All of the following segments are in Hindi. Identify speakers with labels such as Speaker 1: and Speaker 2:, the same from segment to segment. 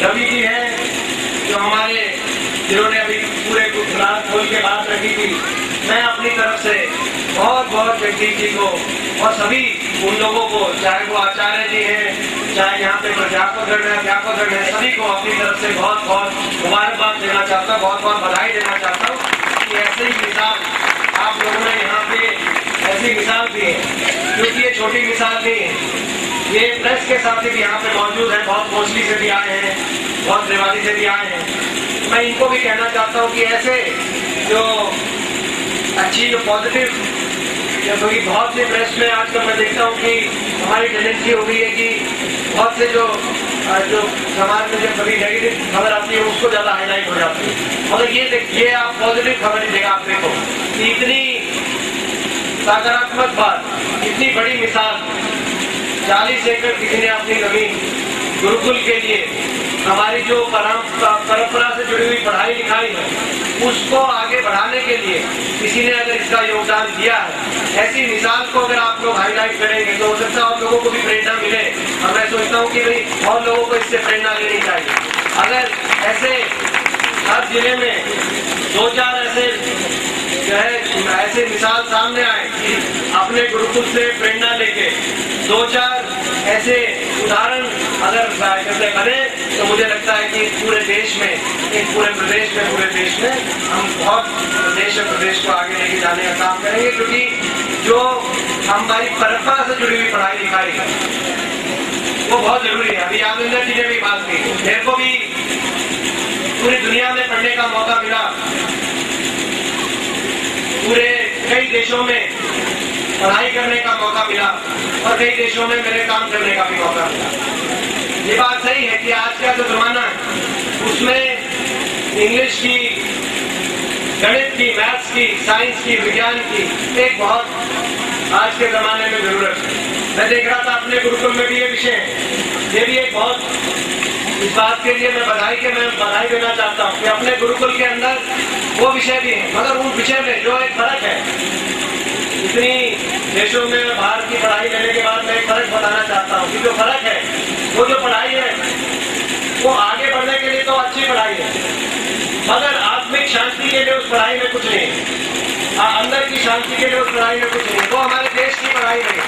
Speaker 1: रवि जी हैं जो हमारे जिन्होंने अभी पूरे गुजरात खोल के बात रखी थी। मैं अपनी तरफ से बहुत बहुत जगदीश जी को और सभी उन लोगों को, चाहे वो आचार्य जी हैं, चाहे यहाँ पे प्राध्यापकगण है, अध्यापकगण है, सभी को अपनी तरफ से बहुत बहुत मुबारकबाद देना चाहता हूँ, बहुत बहुत बधाई देना चाहता हूँ कि ऐसे ही मिसाल आप लोगों ने यहाँ पे ऐसी मिसाल दी है, क्योंकि ये छोटी मिसाल नहीं है। ये प्रेस के साथी भी यहाँ पे मौजूद हैं, बहुत कोसली से भी आए हैं, बहुत रेवाड़ी से भी आए हैं। मैं इनको भी कहना चाहता हूँ कि ऐसे जो अच्छी जो पॉजिटिव या कोई बहुत सी प्रेस में आजकल मैं देखता हूँ कि हमारी टेंडेंसी हो गई है कि बहुत से जो समाज में जो कभी नेगेटिव खबर आती है उसको ज़्यादा हाईलाइट हो जाती है। मगर ये देखिए, आप पॉजिटिव खबर देगा आप देखो कि इतनी सकारात्मक बात, इतनी बड़ी मिसाल, 40 एकड़ किसी ने अपनी जमीन गुरुकुल के लिए, हमारी जो परंपरा से जुड़ी हुई पढ़ाई लिखाई है उसको आगे बढ़ाने के लिए किसी ने अगर इसका योगदान दिया है, ऐसी मिसाल को अगर आप लोग हाईलाइट करेंगे तो हो सकता है और लोगों को भी प्रेरणा मिले। और मैं सोचता हूँ कि भाई और लोगों को इससे प्रेरणा लेनी चाहिए। अगर ऐसे हर जिले में 2-4 ऐसे जो है ऐसे मिसाल सामने आए कि अपने गुरुकुल से प्रेरणा लेके 2-4 ऐसे उदाहरण अगर जैसे बने तो मुझे लगता है कि पूरे देश में, एक पूरे देश में हम बहुत देश और प्रदेश को आगे लेके जाने का काम करेंगे, क्योंकि जो हमारी परंपरा से जुड़ी हुई पढ़ाई लिखाई है वो बहुत जरूरी है। अभी यादविंदर जी ने भी बात की, मेरे को भी पूरी दुनिया में पढ़ने का मौका मिला, पूरे कई देशों में पढ़ाई करने का मौका मिला और कई देशों में मेरे काम करने का भी मौका मिला। ये बात सही है कि आज का जो जमाना है उसमें इंग्लिश की, गणित की, मैथ्स की, साइंस की, विज्ञान की एक बहुत आज के जमाने में जरूरत है। मैं देख रहा था अपने गुरुकुल में भी ये विषय है, ये भी एक बहुत, इस बात के लिए मैं बधाई देना चाहता हूँ कि अपने गुरुकुल के अंदर वो विषय भी है, मगर उन विषय में जो एक फर्क है, इतनी देशों में बाहर की पढ़ाई लेने के बाद मैं एक फर्क बताना चाहता हूँ कि जो फर्क है वो जो पढ़ाई है वो आगे बढ़ने के लिए तो अच्छी पढ़ाई है, मगर आत्मिक शांति के लिए उस पढ़ाई में कुछ नहीं है, अंदर की शांति के लिए उस पढ़ाई में कुछ नहीं है। वो हमारे देश की पढ़ाई नहीं,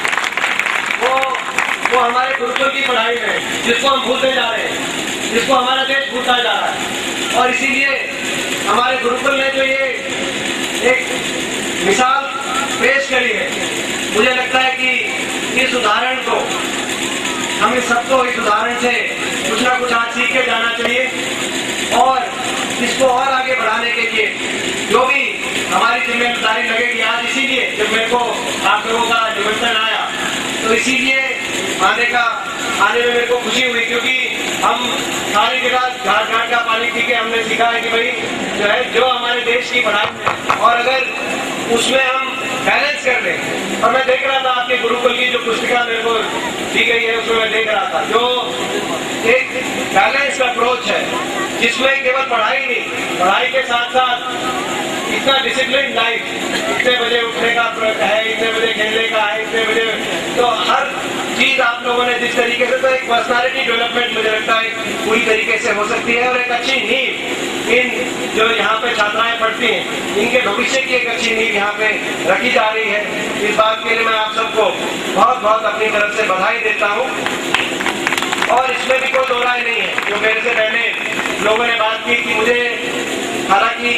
Speaker 1: वो हमारे गुरुकुल की पढ़ाई में, जिसको हम भूलते जा रहे हैं, जिसको हमारा देश भूलता जा रहा है। और इसीलिए हमारे गुरुकुल ने जो ये एक मिसाल पेश करी है, मुझे लगता है कि इस उदाहरण को हमें सबको इस उदाहरण से कुछ ना कुछ आज सीख के जाना चाहिए और इसको और आगे बढ़ाने के लिए जो भी हमारी जिम्मेदारी लगेगी। आज इसीलिए जब मेरे को आप लोगों का निमंत्रण आया तो इसीलिए आने में मेरे को खुशी हुई, क्योंकि हम सारी जगह घाट घाट का पानी पी के हमने सीखा है कि भाई जो है जो हमारे देश की पढ़ाई में, और अगर उसमें हम बैलेंस कर लें। और मैं देख रहा था आपके गुरुकुल की जो पुस्तिका मेरे को दी गई है उसमें मैं देख रहा था जो एक बैलेंस अप्रोच है, जिसमें केवल पढ़ाई नहीं, पढ़ाई के साथ साथ इतना डिसिप्लिन लाइफ, इतने बजे उठने का है, इतने बजे खेलने का है, इतने बजे, तो हर चीज आप लोगों ने जिस तरीके से, तो एक पर्सनालिटी डेवलपमेंट मुझे लगता है पूरी तरीके से हो सकती है और एक अच्छी नींव इन जो यहाँ पे छात्राएं पढ़ती हैं इनके भविष्य की एक अच्छी नींव यहाँ पे रखी जा रही है। इस बात के लिए मैं आप सबको बहुत बहुत अपनी तरफ से बधाई देता हूँ और इसमें भी कोई दो राय नहीं है। जो मेरे से पहले लोगों ने बात की कि मुझे, हालांकि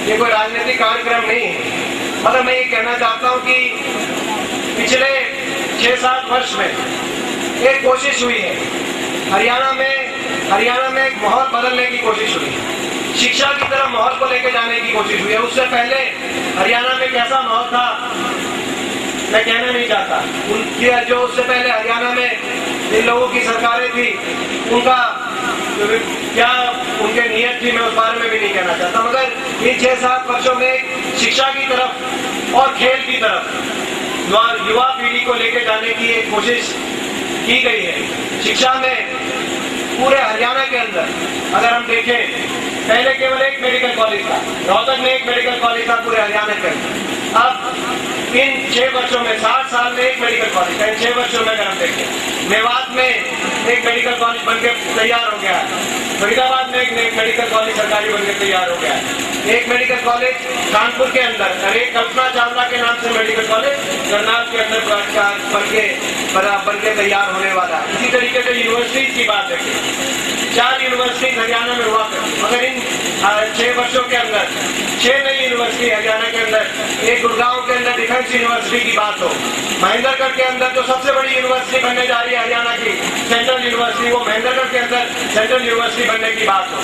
Speaker 1: ये कोई राजनीतिक कार्यक्रम नहीं है, मगर मैं ये कहना चाहता हूँ कि पिछले 6-7 वर्ष में एक कोशिश हुई है, हरियाणा में एक माहौल बदलने की कोशिश हुई है, शिक्षा की तरफ माहौल को लेकर जाने की कोशिश हुई है। उससे पहले हरियाणा में कैसा माहौल था मैं कहना नहीं चाहता, उनकी जो उससे पहले हरियाणा में जिन लोगों की सरकारें थी उनका क्या उनके नियत थी मैं उस बारे में भी नहीं कहना चाहता, मगर इन 6-7 वर्षों में शिक्षा की तरफ और खेल की तरफ युवा पीढ़ी को लेकर जाने की एक कोशिश की गई है। शिक्षा में पूरे हरियाणा के अंदर अगर हम देखें, पहले केवल एक मेडिकल कॉलेज था, रोहतक में एक मेडिकल कॉलेज था पूरे हरियाणा के अंदर। अब इन 6 वर्षों में, 60 साल में एक मेडिकल कॉलेज है। इन 6 वर्षों में अगर हम देखें, मेवात में एक मेडिकल कॉलेज बनकर तैयार हो गया है। फरीदाबाद में एक मेडिकल कॉलेज सरकारी बनकर तैयार हो गया है। एक मेडिकल कॉलेज कानपुर के अंदर और एक कल्पना चावला के नाम से मेडिकल कॉलेज करनाल के अंदर बन के तैयार होने वाला है। इसी तरीके से यूनिवर्सिटीज की बात है, 4 यूनिवर्सिटी हरियाणा में हुआ करती, मगर इन 6 वर्षों के अंदर 6 नई यूनिवर्सिटी हरियाणा के अंदर, एक गुड़गांव के अंदर डिफेंस यूनिवर्सिटी की बात हो, महेंद्रगढ़ के अंदर जो सबसे बड़ी यूनिवर्सिटी बनने जा रही है हरियाणा की सेंट्रल यूनिवर्सिटी, वो महेंद्रगढ़ के अंदर सेंट्रल यूनिवर्सिटी बनने की बात हो,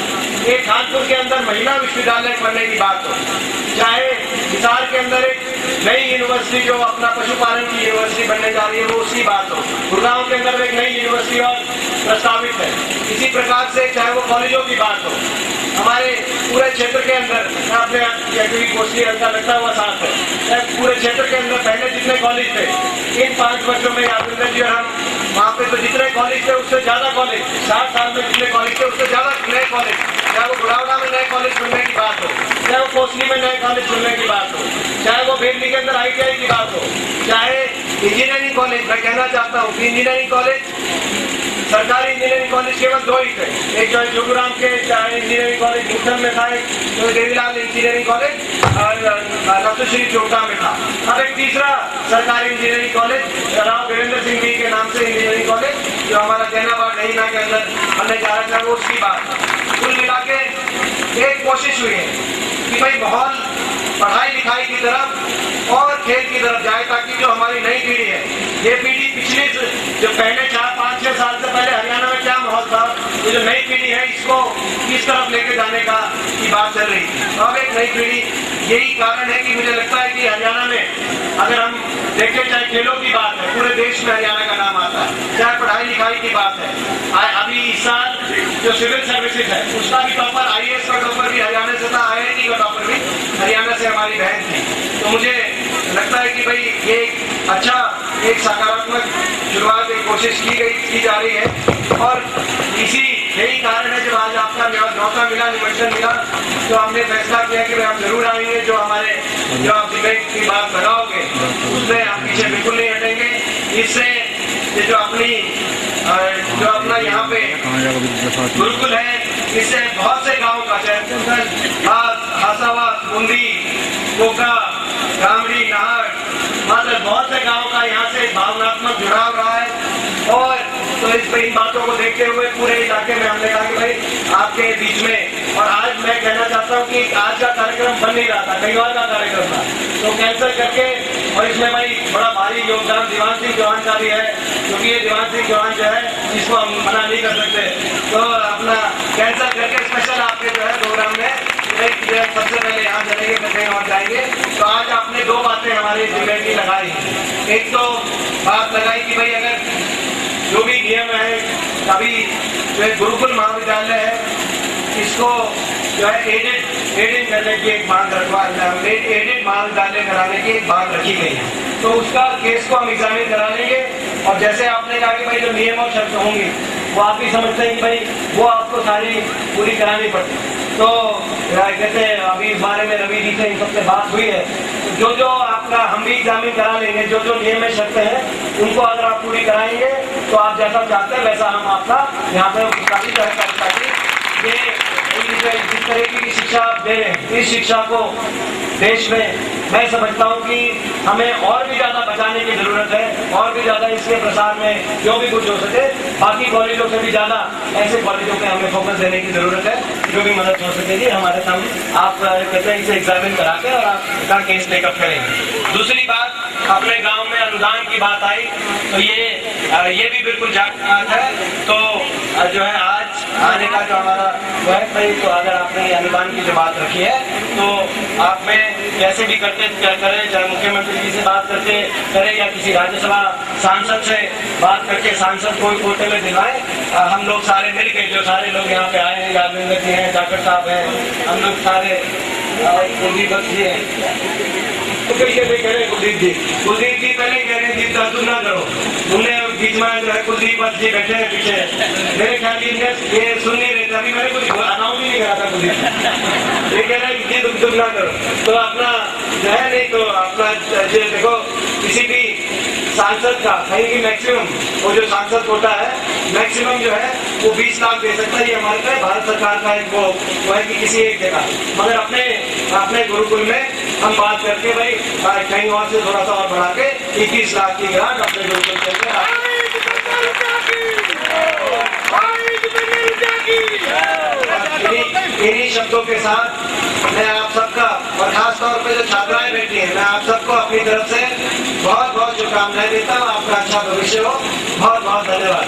Speaker 1: एक कानपुर के अंदर महिला विश्वविद्यालय बनने की बात हो, चाहे हिसार के अंदर एक नई यूनिवर्सिटी जो अपना पशुपालन की यूनिवर्सिटी बनने जा रही है वो उसकी बात हो, गुड़गांव के अंदर एक नई यूनिवर्सिटी और प्रस्तावित है। इसी प्रकार से चाहे वो कॉलेजों की बात हो, हमारे पूरे क्षेत्र के अंदर आपने कोशिश हल्का लगता हुआ साथ है, पूरे क्षेत्र के अंदर पहले जितने कॉलेज थे इन 5 वर्षों में यादविंदर जी और हम वहाँ पे तो जितने कॉलेज थे उससे ज्यादा कॉलेज, 60 साल में जितने कॉलेज थे उससे ज्यादा नए कॉलेज, चाहे वो गुड़ावड़ा में नए कॉलेज खुलने की बात हो, चाहे वो कोसली में नए कॉलेज खुलने की बात हो, चाहे वो बेगली के अंदर ITI की बात हो, चाहे इंजीनियरिंग कॉलेज, मैं कहना चाहता हूँ कि इंजीनियरिंग कॉलेज सरकारी इंजीनियरिंग कॉलेज केवल 2 ही थे, एक जो है जोगुराम के इंजीनियरिंग कॉलेज मुक्तम में था, एक जो देवीलाल इंजीनियरिंग कॉलेज और नथुश्री चोपड़ा में था, अब एक तीसरा सरकारी इंजीनियरिंग कॉलेज राव वीरेंद्र सिंह जी के नाम से इंजीनियरिंग कॉलेज जो हमारा जैनाबाद डहीना के अंदर बनने जा रहा था, वो उसकी बात। कुल मिला के एक कोशिश हुई है कि भाई माहौल पढ़ाई लिखाई की तरफ और खेल की तरफ जाए, ताकि जो हमारी नई पीढ़ी है, ये पीढ़ी पिछली जो पहले 4-5-6 साल से पहले हरियाणा में क्या माहौल था, ये जो नई पीढ़ी है इसको किस तरफ लेके जाने की बात चल रही है। अब एक नई पीढ़ी, यही कारण है कि मुझे लगता है कि हरियाणा में अगर हम देखें, चाहे खेलों की बात है, पूरे देश में हरियाणा का नाम आता है, चाहे पढ़ाई लिखाई की बात है, अभी इस साल जो सिविल सर्विसेज है उसका भी टॉपर, IAS का टॉपर भी हरियाणा से था, IIT का टॉपर भी हरियाणा से हमारी बहन थी। तो मुझे लगता है कि भाई ये एक सकारात्मक शुरुआत, एक कोशिश की जा रही है और यही कारण है जब आज आपका मौका मिला, निमंत्रण मिला, तो हमने फैसला किया कि हम जरूर आएंगे। जो आप डिबेट की बात बनाओगे उससे हम पीछे बिल्कुल नहीं हटेंगे। इससे जो अपना यहाँ पे गुरुकुल है, इससे बहुत से गाँव का, चाहे हासावास, बूंदी, कोका, गामड़ी, नाहर, मतलब बहुत से गाँव का यहाँ से भावनात्मक जुड़ाव रहा है। और तो इन बातों को देखते हुए पूरे इलाके में हमने कहा कि भाई आपके बीच में, और आज मैं कहना चाहता हूँ कि आज का कार्यक्रम बन नहीं रहा था, कई बार का कार्यक्रम था, तो कैंसिल करके, और इसमें भाई बड़ा भारी योगदान दीवान सिंह चौहान का भी है, क्योंकि ये दीवान सिंह चौहान जो है इसको हम मना नहीं कर सकते, तो अपना कैंसिल करके स्पेशल आपके जो है प्रोग्राम में सबसे पहले यहाँ चलेंगे, फिर कहीं और जाएंगे। तो आज आपने 2 बातें हमारी जिम्मेदारी लगाई। एक तो बात लगाई कि भाई अगर जो भी नियम है, अभी जो गुरुकुल महाविद्यालय है इसको जो है एडेड करने की एक मांग एडेड महाविद्यालय कराने की एक बात रखी गई है, तो उसका केस को हम एग्जामिन करा लेंगे। और जैसे आपने कहा कि भाई जो नियम और शर्त होंगी वो आप भी समझते हैं कि भाई वो आपको सारी पूरी करानी पड़ती, तो कहते हैं अभी इस बारे में रवि जी से इन सबसे बात हुई है, तो जो आपका हम भी एग्जामिन करा लेंगे, जो नियम में शर्तें हैं उनको अगर आप पूरी कराएंगे तो आप जैसा चाहते हैं वैसा हम आपका यहाँ पे उसका जो है ताकि ये जिस तरीके की शिक्षा आप दे रहे हैं, इस शिक्षा को देश में मैं समझता हूँ कि हमें और भी ज्यादा बचाने की जरूरत है, और भी ज्यादा इसके प्रसार में जो भी कुछ हो सके, बाकी कॉलेजों से भी ज्यादा ऐसे कॉलेजों पे हमें फोकस देने की जरूरत है, जो भी मदद हो सकेगी हमारे सामने आप कहते हैं इसे एग्जामिन करा के और आपका केस टेकअप करेंगे। दूसरी बात, अपने गांव में अनुदान की बात आई, तो ये भी बिल्कुल जायज बात है। तो जो है आज आने का जो हमारा वो है भाई, तो अगर आपने अनुदान की जो बात रखी है तो आप में कैसे भी करें, चाहे मुख्यमंत्री जी से बात करके करें या किसी राज्यसभा सांसद से बात करके सांसद को कोटे में दिलवाएं, हम लोग सारे मिलके, जो सारे लोग यहाँ पे आए हैं, यादविंदर जी हैं, डॉक्टर साहब हैं, हम लोग सारे कुलदीप जी हैं, तो कैसे भी कह रहे कुलदीप जी पहले कह रहे हैं तुम ना करो, तुमने बीच में जो है कुलदीप जी बैठे हैं पीछे, मेरे ख्याल ये सुन नहीं रहे थे, अभी मैंने कुछ अनाउंस ही नहीं करा था कुलदीप, ये कह रहे हैं तुम ना करो, तो अपना जो है नहीं, तो अपना देखो किसी भी सांसद का कहीं की मैक्सिमम वो जो सांसद कोटा है मैक्सिमम जो है वो 20 लाख दे सकता है। ये हमारे पे भारत सरकार का एक वो है कि किसी एक जगह, मगर अपने गुरुकुल में हम बात करके भाई कहीं और से थोड़ा सा और बढ़ा के 21 लाख की ग्रांट अपने गुरुकुल से इन्हीं शब्दों के साथ मैं आप सबका और खास तौर पे जो छात्राएं बैठी हैं, मैं आप सबको अपनी तरफ से बहुत बहुत शुभकामनाएं देता हूँ। आपका अच्छा भविष्य हो। बहुत बहुत धन्यवाद।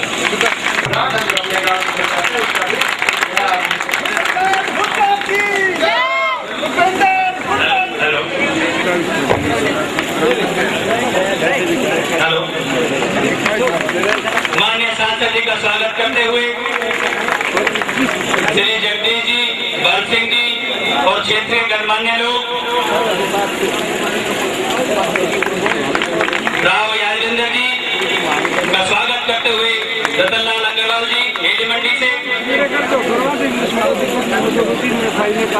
Speaker 2: हेलो, माननीय सांसद जी का स्वागत करते हुए श्री जगदीश जी, भरत सिंह जी और क्षेत्रीय गणमान्य लोग, राव यादवेंद्र जी का स्वागत करते हुए रतनलाल अग्रवाल जी हेली मंडी से,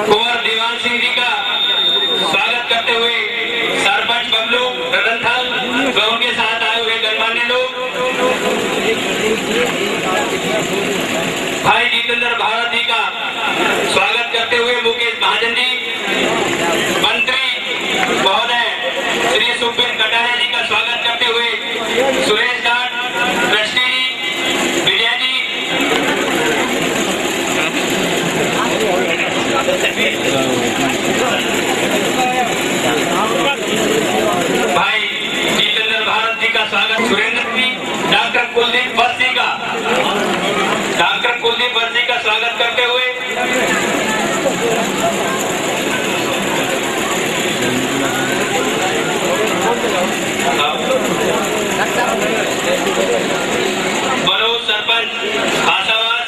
Speaker 2: कुंवर दीवान सिंह जी का स्वागत करते हुए सरपंच बबलू रतनथल व उनके साथ आए हुए गणमान्य लोग, भाई जितेंद्र भारत जी का स्वागत करते हुए मुकेश महाजन जी, मंत्री महोदय श्री सुखबीर कटारिया जी का स्वागत करते हुए सुरेश जाट, ट्रस्टी जी, विजय जी, भाई जितेंद्र भारत जी का स्वागत, सुरेंद्र जी, डॉक्टर कुलदीप वर्षी का स्वागत करते हुए मनोज सरपंच आशावास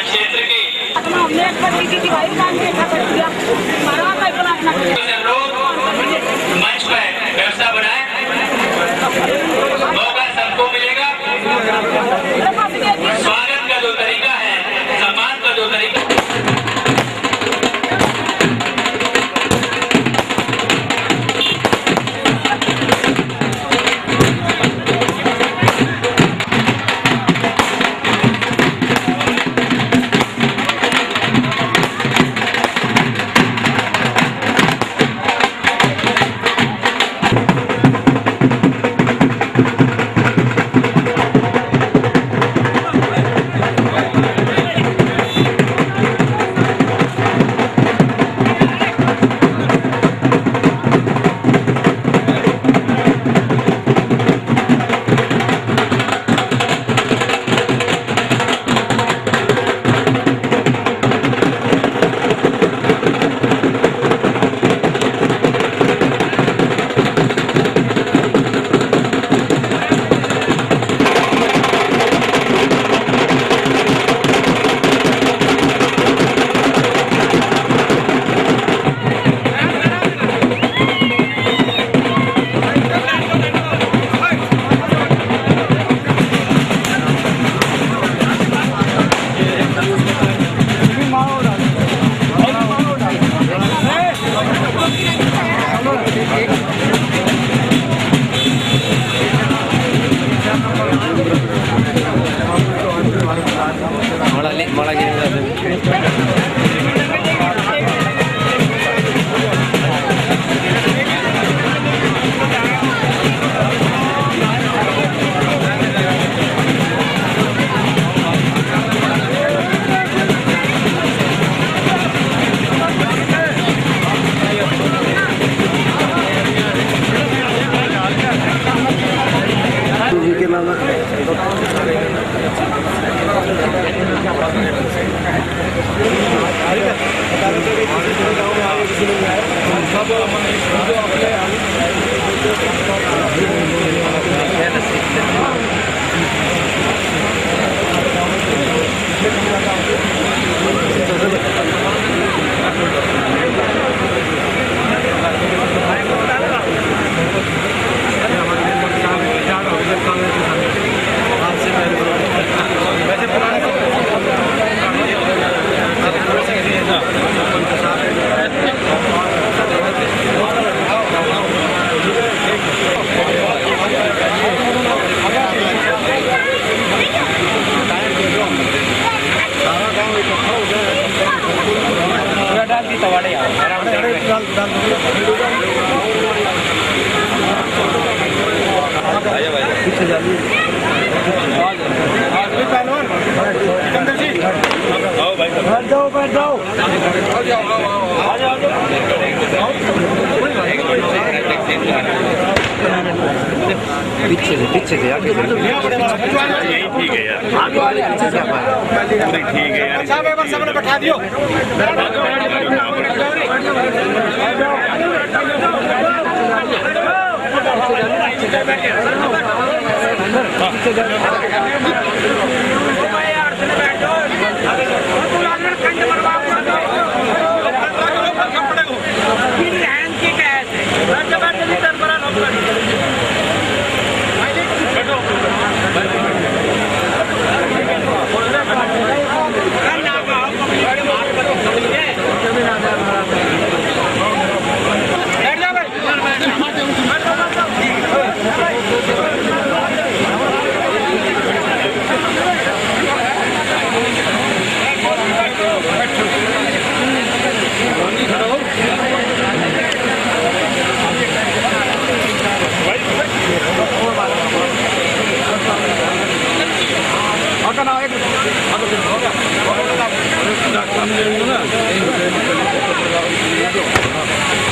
Speaker 2: क्षेत्र के लोग मंच पर व्यवस्था बनाए, मौका सबको मिलेगा। स्वागत का जो तरीका है, सम्मान का जो तरीका
Speaker 3: पीछे से आगे
Speaker 4: यही ठीक है यार,
Speaker 3: आगे वाले पीछे से
Speaker 4: पूरी ठीक है यार।
Speaker 1: साहब एक बार सबने बैठा दियो।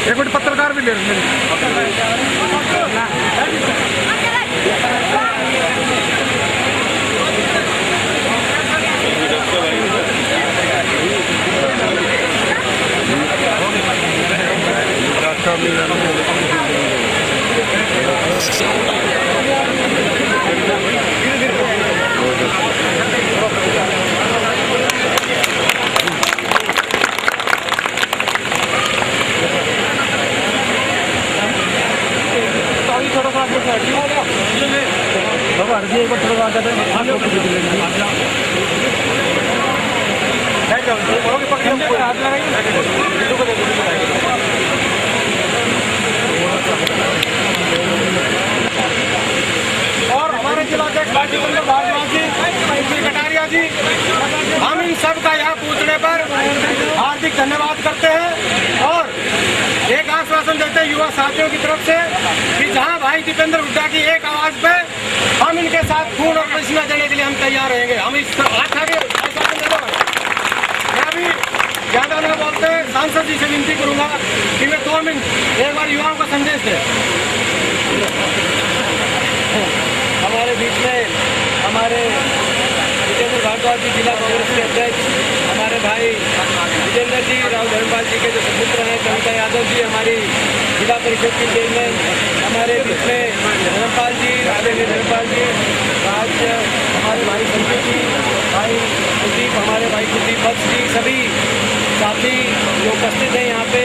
Speaker 1: एक मिनट पत्रकार भी ले रहे और हमारे जिला अध्यक्ष भारद्वाज जी, कटारिया जी, हम इन सब का यहाँ पूछने पर हार्दिक धन्यवाद करते हैं और एक आश्वासन देते हैं युवा साथियों की तरफ से कि जहाँ भाई दीपेंद्र हुड्डा की एक आवाज पे हम इनके साथ खून और पसीना देने के लिए हम तैयार रहेंगे। हम इस आशा के आश्वासन दे रहे हैं। मैं अभी ज्यादा नहीं बोलते, सांसद जी से विनती करूंगा कि वे 2 मिनट एक बार युवाओं का संदेश दें।
Speaker 5: हमारे बीच में हमारे जितेंद्र भारद्वाज जी, जिला कांग्रेस के अध्यक्ष, हमारे भाई विजेंद्र जी, राव धर्मपाल जी के जो सुपुत्र हैं, कविता यादव जी हमारी जिला परिषद की चेयरमैन, हमारे बीच में धर्मपाल जी, आदरणीय धर्मपाल जी, आज हमारे भाई संजय जी, भाई कुलदीप, हमारे भाई कुलदीप भट्ट जी, सभी साथी जो उपस्थित हैं यहाँ पे,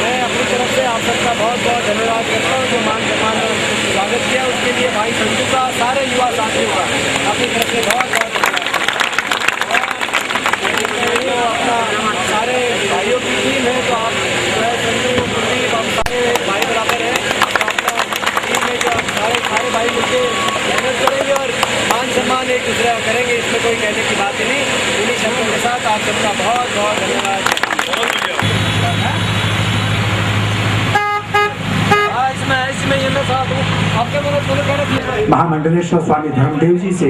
Speaker 5: मैं अपनी तरफ से आप सबका बहुत बहुत धन्यवाद करता हूँ जो मान सम्मान स्वागत किया उसके लिए भाई संजू का, सारे युवा साथियों का अपनी तरफ से बहुत बहुत धन्यवाद। अपना सारे भाइयों की टीम है तो आप संजू, कुलदीप, हम सारे भाई बराबर हैं, तो अपना टीम में जो सारे भाई मिलकर मेहनत करेंगे और मान सम्मान एक दूसरे का करेंगे, इसमें कोई कहने की बात ही नहीं। इन्हीं शब्दों के साथ आप सबका बहुत बहुत धन्यवाद।
Speaker 6: महामंडलेश्वर स्वामी धर्मदेव जी से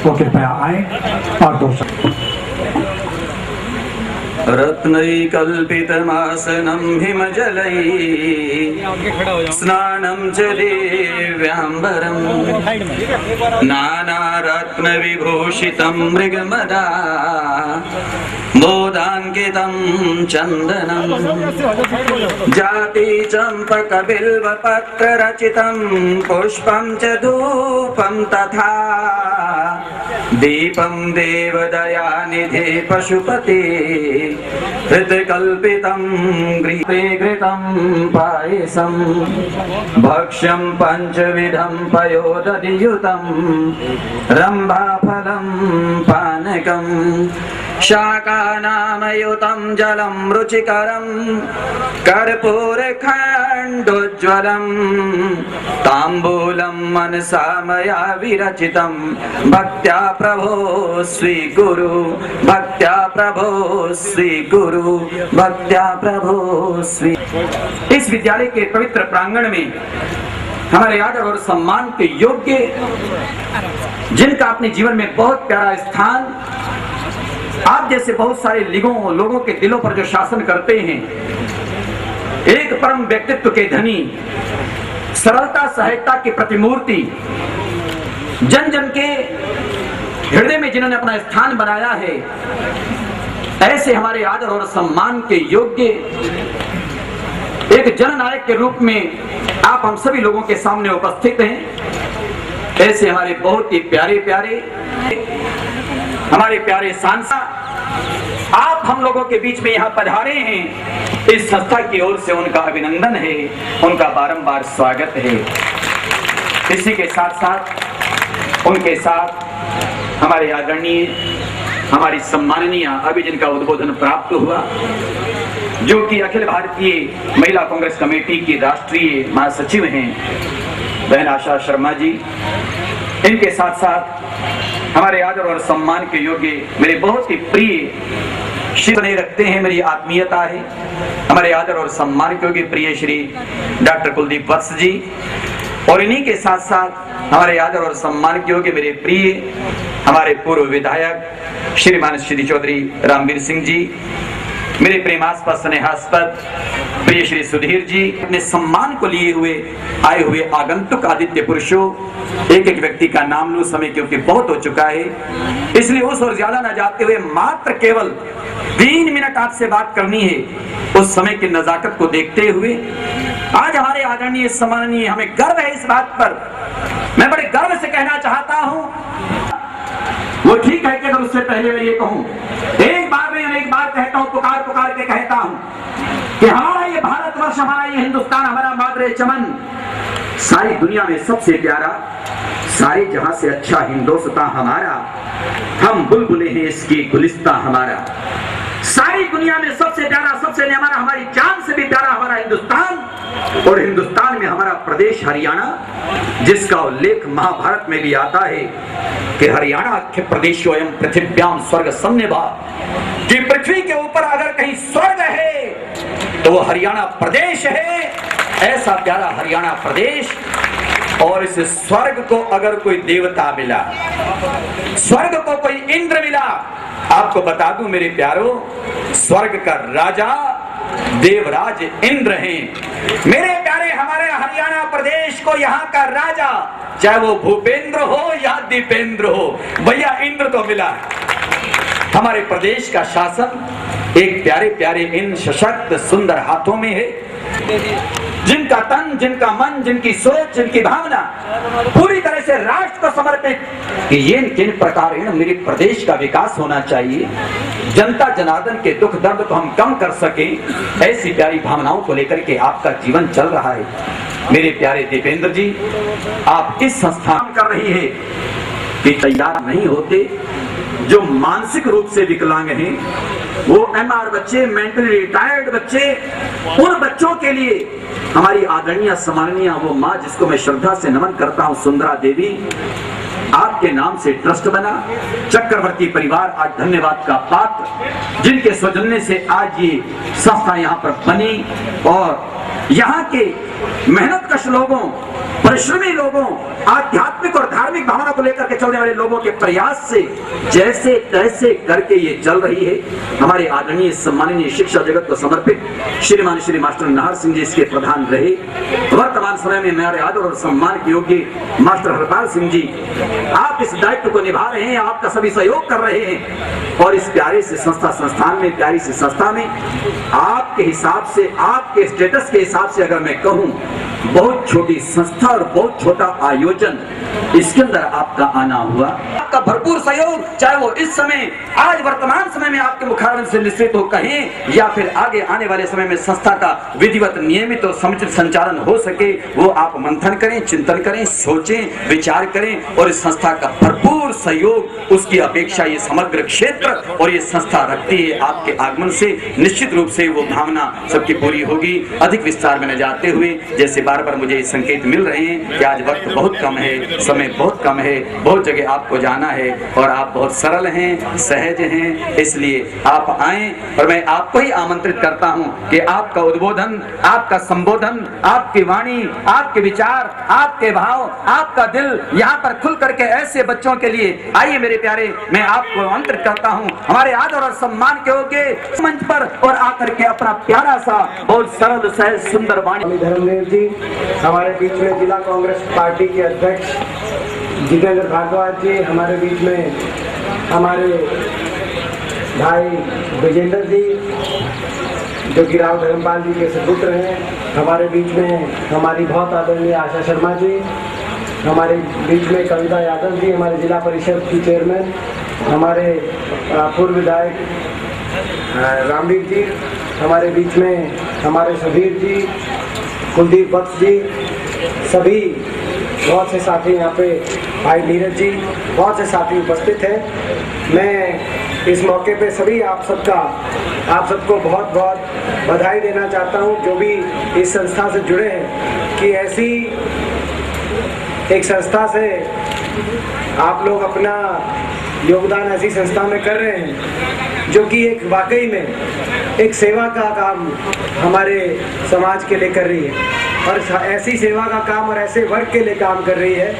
Speaker 6: वो कृपया आए और दो
Speaker 7: रत्नैकल्पितमासनं हिमजलैः स्नानं च दिव्याम्बरं नानारत्नविभूषितं मृगमदा मोदाङ्कितं चन्दनं जातिचम्पकबिल्वपत्ररचितं पुष्पं च धूपं तथा दीपं देवदयानिधे पशुपते हृतकल्पितं घृतं पायसं भक्ष्यं पञ्चविधं पयोदधियुतं रम्भाफलं पानकं शाकानामयुतं जलं रुचिकरं कर्पूरखण्डोज्ज्वलं ताम्बूलं मनसा मया विरचितं भक्त्या प्रभो स्वीकुरु भक्त्या प्रभो स्वीकुरु भक्त्या प्रभो स्वी। इस विद्यालय के पवित्र प्रांगण में हमारे आदर और सम्मान के योग्य, जिनका अपने जीवन में बहुत प्यारा स्थान, आप जैसे बहुत सारे लोगों के दिलों पर जो शासन करते हैं, एक परम व्यक्तित्व के धनी, सरलता सहजता की प्रतिमूर्ति, जन जन के हृदय में जिन्होंने अपना स्थान बनाया है, ऐसे हमारे आदर और सम्मान के योग्य एक जननायक के रूप में आप हम सभी लोगों के सामने उपस्थित हैं। ऐसे हमारे बहुत ही प्यारे प्यारे हमारे प्यारे सांसद आप हम लोगों के बीच में यहाँ पधारे हैं। इस संस्था की ओर से उनका अभिनंदन है, उनका बारंबार स्वागत है। इसी के साथ साथ उनके साथ हमारे आदरणीय, हमारी सम्माननीय अभी जिनका उद्बोधन प्राप्त हुआ, जो कि अखिल भारतीय महिला कांग्रेस कमेटी की राष्ट्रीय महासचिव हैं बहन आशा शर्मा जी। इनके साथ साथ हमारे आदर और सम्मान के योग्य मेरे बहुत ही प्रिय श्री बने रखते हैं, मेरी आत्मीयता है, हमारे आदर और सम्मान के योग्य प्रिय श्री डॉक्टर कुलदीप वत्स जी। और इन्हीं के साथ साथ हमारे आदर और सम्मान के योग्य मेरे प्रिय हमारे पूर्व विधायक श्रीमान श्री चौधरी रामवीर सिंह जी, मेरे प्रेमास्पद स्नेहास्पद प्रिय श्री सुधीर जी, अपने सम्मान को लिए हुए आए हुए आगंतुक आदित्य पुरुषों, एक एक व्यक्ति का नाम लूं, समय क्योंकि बहुत हो चुका है, इसलिए उस और ज्यादा न जाते हुए मात्र केवल 3 मिनट आपसे बात करनी है। उस समय की नजाकत को देखते हुए आज हमारे आदरणीय सम्माननीय, हमें गर्व है इस बात पर, मैं बड़े गर्व से कहना चाहता हूं, वो ठीक है कि अगर उससे पहले मैं ये कहूं, एक बार कहता हूं, पुकार पुकार के कहता हूं कि हमारा ये भारतवर्ष, हमारा ये हिंदुस्तान, हमारा मादरे चमन सारी दुनिया में सबसे प्यारा, सारे जहां से अच्छा हिंदुस्तान हमारा, हम बुलबुले हैं इसकी गुलिस्ता हमारा, सारी दुनिया में सबसे प्यारा, सबसे हमारा, हमारी जान से भी प्यारा हमारा हिंदुस्तान, और हिंदुस्तान में हमारा प्रदेश हरियाणा, जिसका उल्लेख महाभारत में भी आता है कि हरियाणा के प्रदेशो एवं पृथ्व्याम स्वर्ग सन्निभा, कि पृथ्वी के ऊपर अगर कहीं स्वर्ग है तो वो हरियाणा प्रदेश है। ऐसा प्यारा हरियाणा प्रदेश, और इस स्वर्ग को अगर कोई देवता मिला, स्वर्ग को कोई इंद्र मिला, आपको बता दूं मेरे प्यारो, स्वर्ग का राजा देवराज इंद्र हैं। मेरे प्यारे हमारे हरियाणा प्रदेश को यहाँ का राजा, चाहे वो भूपेंद्र हो या दीपेंद्र हो, भैया इंद्र तो मिला। हमारे प्रदेश का शासन एक प्यारे प्यारे इन सशक्त सुंदर हाथों में है, जिनका तन, जिनका मन, जिनकी सोच, जिनकी भावना पूरी तरह से राष्ट्र को समर्पित कि ये किन प्रकार मेरे प्रदेश का विकास होना चाहिए, जनता जनार्दन के दुख दर्द को हम कम कर सके, ऐसी प्यारी भावनाओं को लेकर के आपका जीवन चल रहा है। मेरे प्यारे दीपेंद्र जी, आप इस संस्थान कर रही है कि तैयार नहीं होते, जो मानसिक रूप से विकलांग हैं, वो MR बच्चे, मेंटली रिटायर्ड बच्चे, उन बच्चों के लिए हमारी आदरणीय सम्माननीय वो माँ, जिसको मैं श्रद्धा से नमन करता हूँ, सुंदरा देवी, आपके नाम से ट्रस्ट बना, चक्रवर्ती परिवार आज धन्यवाद का पात्र, जिनके सौजन्य से आज ये संस्था यहाँ पर बनी, और यहाँ के मेहनतकश लोगों, परिश्रमी लोगों, आध्यात्मिक और धार्मिक भावना को लेकर के चलने वाले लोगों के प्रयास से जैसे तैसे करके ये चल रही है। हमारे आदरणीय सम्माननीय शिक्षा जगत को समर्पित श्रीमान श्री मास्टर नाहर सिंह जी इसके प्रधान रहे। वर्तमान समय में मेरे आदर और सम्मान के योग्य मास्टर हरपाल सिंह जी, आप इस दायित्व को निभा रहे हैं, आपका सभी सहयोग कर रहे हैं, और इस प्यारे से संस्थान में, प्यारी सी संस्था में आपके हिसाब से, आपके स्टेटस के हिसाब से अगर मैं कहूं, बहुत छोटी संस्था और बहुत छोटा आयोजन, इसके अंदर आपका आना हुआ, आपका भरपूर सहयोग, चाहे वो इस समय आज वर्तमान समय में आपके मुखारबिन से निश्चित हो कहें, या फिर आगे आने वाले समय में संस्था का विधिवत नियमित और समुचित संचालन हो सके, वो आप मंथन करें, चिंतन करें, सोचें, विचार करें, और इस संस्था का भरपूर भरपूर सहयोग उसकी अपेक्षा ये समग्र क्षेत्र और ये संस्था रखती है। आपके आगमन से निश्चित रूप से वो भावना सबकी पूरी होगी। अधिक विस्तार में न जाते हुए, जैसे बार बार मुझे संकेत मिल रहे हैं कि आज वक्त बहुत कम है, समय बहुत कम है, बहुत जगह आपको जाना है और आप बहुत सरल हैं, सहज हैं, इसलिए आप आएं और मैं आपको ही आमंत्रित करता हूं कि आपका उद्बोधन, आपका संबोधन, आपकी वाणी, आपके विचार, आपके भाव, आपका दिल यहाँ पर खुल करके ऐसे बच्चों के लिए आइए मेरे प्यारे, मैं आपको आमंत्रित करता हूँ हमारे आदर और सम्मान के होके मंच पर और आकर के अपना प्यारा सा बहुत सरल सहज सुंदर वाणी।
Speaker 5: धर्मदेव जी हमारे बीच में जिला कांग्रेस पार्टी के अध्यक्ष जितेंद्र भारद्वाज जी हमारे बीच में, हमारे भाई विजेंद्र जी जो कि राव धर्मपाल जी के सुपुत्र हैं, हमारे बीच में हमारी बहुत आदरणीय आशा शर्मा जी, हमारे बीच में कविता यादव जी हमारे जिला परिषद की चेयरमैन, हमारे पूर्व विधायक रामवीर जी, हमारे बीच में हमारे सुधीर जी, कुलदीप बख्श जी, सभी बहुत से साथी यहाँ पे, भाई नीरज जी, बहुत से साथी उपस्थित हैं। मैं इस मौके पे सभी आप सबको बहुत बहुत बधाई देना चाहता हूँ जो भी इस संस्था से जुड़े हैं, कि ऐसी एक संस्था से आप लोग अपना योगदान ऐसी संस्था में कर रहे हैं जो कि एक वाकई में एक सेवा का काम हमारे समाज के लिए कर रही है, और ऐसी सेवा का काम और ऐसे वर्ग के लिए काम कर रही है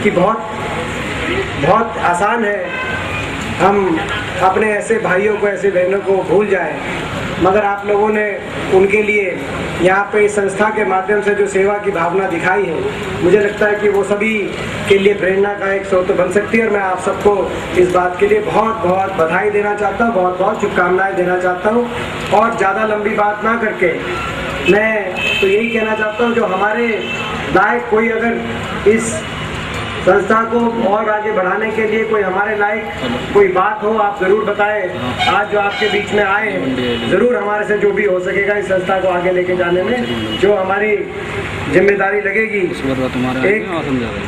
Speaker 5: कि बहुत आसान है हम अपने ऐसे भाइयों को, ऐसे बहनों को भूल जाएं, मगर आप लोगों ने उनके लिए यहाँ पे इस संस्था के माध्यम से जो सेवा की भावना दिखाई है, मुझे लगता है कि वो सभी के लिए प्रेरणा का एक स्रोत बन सकती है। और मैं आप सबको इस बात के लिए बहुत बहुत बधाई देना चाहता हूँ, बहुत बहुत शुभकामनाएं देना चाहता हूँ। और ज़्यादा लंबी बात ना करके मैं तो यही कहना चाहता हूँ, जो हमारे लायक कोई अगर इस संस्था को और आगे बढ़ाने के लिए कोई हमारे लायक कोई बात हो, आप ज़रूर बताएं। आज जो आपके बीच में आए हैं, ज़रूर हमारे से जो भी हो सकेगा इस संस्था को आगे लेके जाने में जो हमारी जिम्मेदारी लगेगी। एक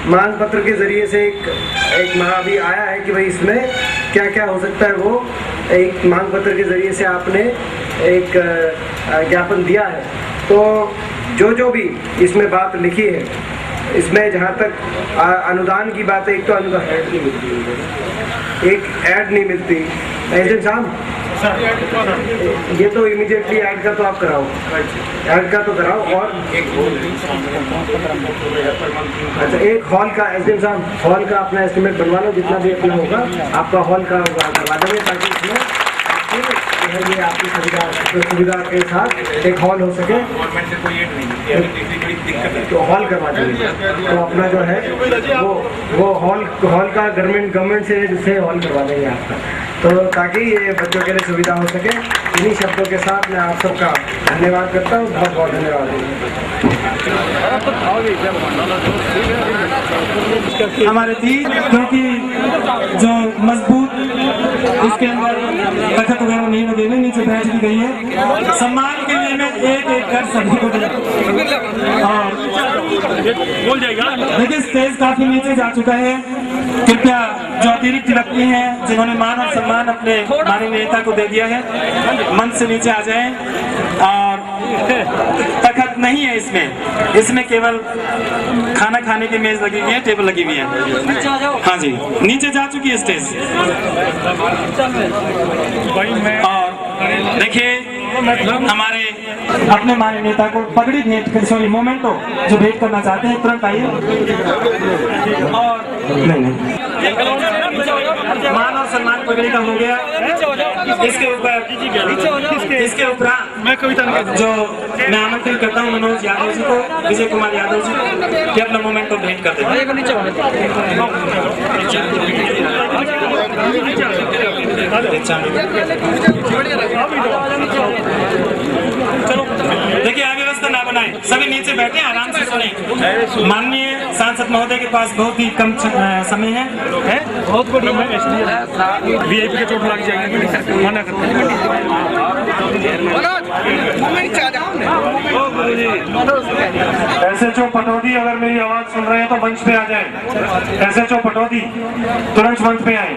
Speaker 5: मांग पत्र के जरिए से एक अभी आया है कि भाई इसमें क्या क्या हो सकता है, वो एक मांग पत्र के जरिए से आपने एक ज्ञापन दिया है। तो जो भी इसमें बात लिखी है, इसमें जहाँ तक अनुदान की बात है, एक तो अनुदान एक ऐड नहीं मिलती। एजेंट साहब ये तो इमीडिएटली ऐड का तो आप कराओ, ऐड का तो कराओ। और अच्छा एक हॉल का, एजेंट साहब हॉल का अपना एस्टिमेट बनवा लो, जितना भी अपना होगा आपका हॉल का करवा देंगे, ताकि इसमें ये आपकी सुविधा के साथ एक हॉल हो सके। तो हॉल करवा देंगे, तो अपना जो है वो हॉल का गवर्नमेंट से हॉल करवा देंगे आपका, तो ताकि ये बच्चों के लिए सुविधा हो सके। इन्हीं शब्दों के साथ मैं आप सबका धन्यवाद करता हूँ, बहुत बहुत धन्यवाद।
Speaker 8: हमारे थी क्योंकि जो मजबूत इसके अंदर तखत वगैरह नहीं लगे हुए, नीचे बैठ भी गई है। सम्मान के लिए मैं एक कर सभी को बोल जाएगा। देखिए स्टेज काफी नीचे जा चुका है, कृपया जो अतिरिक्त व्यक्ति हैं जिन्होंने मान और सम्मान अपने माननीय नेता को दे दिया है, मंच से नीचे आ जाएं। और तखत नहीं है इसमें केवल खाना खाने की मेज लगी हुई है, टेबल लगी हुई है। हाँ जी, नीचे जा चुकी है स्टेज। और देखिए हमारे अपने माननीय नेता को पगड़ी भेंट, सॉरी मोमेंटो जो भेंट करना चाहते हैं तुरंत आइए। और नहीं मान और सम्मान पगड़ी का हो गया। इसके उपरांत मैं कविता जो मैं आमंत्रित करता हूँ मनोज यादव जी को, विजय कुमार यादव जी को, कि अपना मोमेंटो भेंट कर दें। देखिए अव्यवस्था ना बनाए, सभी नीचे बैठे आराम से सुने। माननीय सांसद महोदय के पास बहुत ही कम समय है। बहुत बढ़िया वीआईपी के चोट लग जाएगी, मना करते
Speaker 9: ऐसे जो पटौदी अगर मेरी आवाज सुन
Speaker 8: रहे हैं तो मंच पे आ जाए। SHO पटौदी तुरंत मंच पे आए।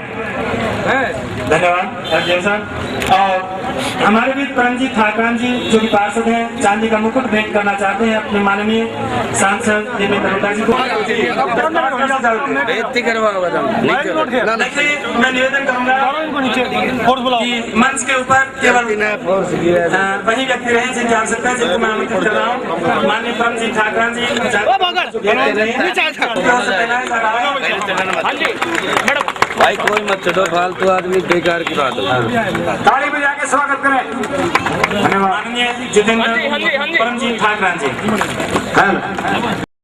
Speaker 8: धन्यवाद जय सर। और हमारे बीच परमजीत ठाकरान जी जो कि पार्षद हैं, चांदी का मुकुट भेंट करना चाहते हैं अपने माननीय सांसद देवेंद्र गौड़ा जी को। देखिए, मैं निवेदन करूंगा कि मंच के ऊपर केवल वही व्यक्ति रहे जिनकी आवश्यकता है, जिनको मैं आमंत्रित कर रहा हूँ। माननीय परमजीत ठाकरान जी
Speaker 3: भाई कोई मत छोड़ो, फालतू आदमी बेकार की बात है।
Speaker 6: ताली बजा के स्वागत करें।
Speaker 8: माननीय जितेंद्र परमजीत ठाकरान जी।